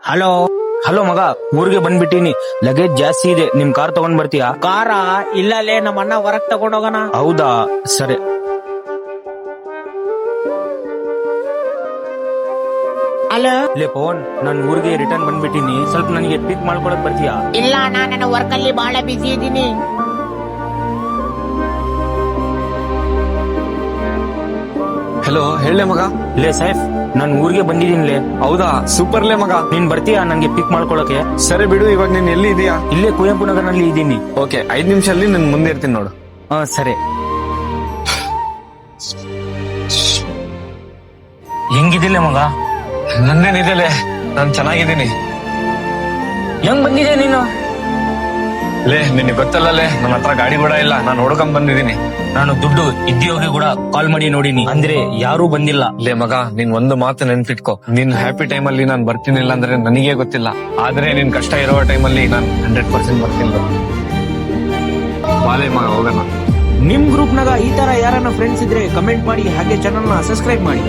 Hello hello ಮಗ, ಊರಿಗೆ ಬಂದ್ಬಿಟ್ಟಿನಿ. Luggage ಜಾಸ್ತಿ ಇದೆ, ನಿಮ್ ಕಾರ್ ತಗೊಂಡ್ ಬರ್ತೀಯಾ? ಕಾರ ಇಲ್ಲಲೇ ನಮ್ಮ ಅಣ್ಣ ಹೊರಗ್ ತಗೊಂಡೋಗಣ. ಹೌದಾ, ಸರಿ. ಅಲೋ, ಲೇ ಪವನ್, ನಾನ್ ಊರಿಗೆ ರಿಟರ್ನ್ ಬಂದ್ಬಿಟ್ಟಿನಿ. ಸ್ವಲ್ಪ ನನಗೆ ಪಿಕ್ ಮಾಡ್ಕೊಳಕ್ ಬರ್ತೀಯಾ? ಇಲ್ಲ ಅಣ್ಣ, ನನ್ನ ವರ್ಕ್ ಅಲ್ಲಿ ಬಹಳ ಬಿಸಿ ಇದ್ದೀನಿ. ಹಲೋ, ಹೇಳಲೆ ಮಗ. ಲೇ ಸೈಫ್, ನಾನ್ ಊರಿಗೆ ಬಂದಿದ್ದೀನಿ ಲೇ. ಹೌದಾ, ಸೂಪರ್ ಲೇ ಮಗ. ನೀನ್ ಬರ್ತೀಯಾ ನನ್ಗೆ ಪಿಕ್ ಮಾಡ್ಕೊಳಕ್ಕೆ? ಸರಿ ಬಿಡು, ಇವಾಗ ನೀನ್ ಎಲ್ಲಿ ಇದೀಯಾ? ಇಲ್ಲೇ ಕುವೆಂಪು ನಗರ್ನಲ್ಲಿ ಇದ್ದೀನಿ. ಓಕೆ, 5 ನಿಮಿಷದಲ್ಲಿ ನಿನ್ ಮುಂದೆ ಇರ್ತೀನಿ ನೋಡು. ಹಾ ಸರಿ. ಹೆಂಗಿದಿಲ್ಲ ಮಗ? ನಂದೇನಿದೆಲೆ, ನಾನ್ ಚೆನ್ನಾಗಿದ್ದೀನಿ. ಹೆಂಗ್ ಬಂದಿದೆ ನೀನು? ಲೇ, ನಿನಗೆ ಗೊತ್ತಲ್ಲಲೇ, ನನ್ನ ಹತ್ರ ಗಾಡಿ ಕೂಡ ಇಲ್ಲ, ನಾನು ಹುಡ್ಕೊಂಡ್ ಬಂದಿದ್ದೀನಿ. ನಾನು ದುಡ್ಡು ಇದ್ದಿಯೋಗಿ ಕೂಡ ಕಾಲ್ ಮಾಡಿ ನೋಡಿನಿ, ಅಂದ್ರೆ ಯಾರೂ ಬಂದಿಲ್ಲ. ಲೇ ಮಗ, ನೀನ್ ಒಂದು ಮಾತು ನೆನ್ಪಿಟ್ಕೋ. ನಿನ್ ಹ್ಯಾಪಿ ಟೈಮ್ ಅಲ್ಲಿ ನಾನ್ ಬರ್ತೀನಿಲ್ಲ ಅಂದ್ರೆ ನನಗೆ ಗೊತ್ತಿಲ್ಲ, ಆದ್ರೆ ನಿನ್ ಕಷ್ಟ ಇರೋ ಟೈಮ್ ಅಲ್ಲಿ ನಾನು 100% ಬರ್ತೀನಿ. ಬಾಲೆ ಮಗ, ಹೋಗೋಣ. ನಿಮ್ ಗ್ರೂಪ್ ನಾಗ ಈ ತರ ಯಾರನ್ನ ಫ್ರೆಂಡ್ಸ್ ಇದ್ರೆ ಕಮೆಂಟ್ ಮಾಡಿ, ಹಾಗೆ ಚಾನಲ್ ನ ಸಬ್ಸ್ಕ್ರೈಬ್ ಮಾಡಿ.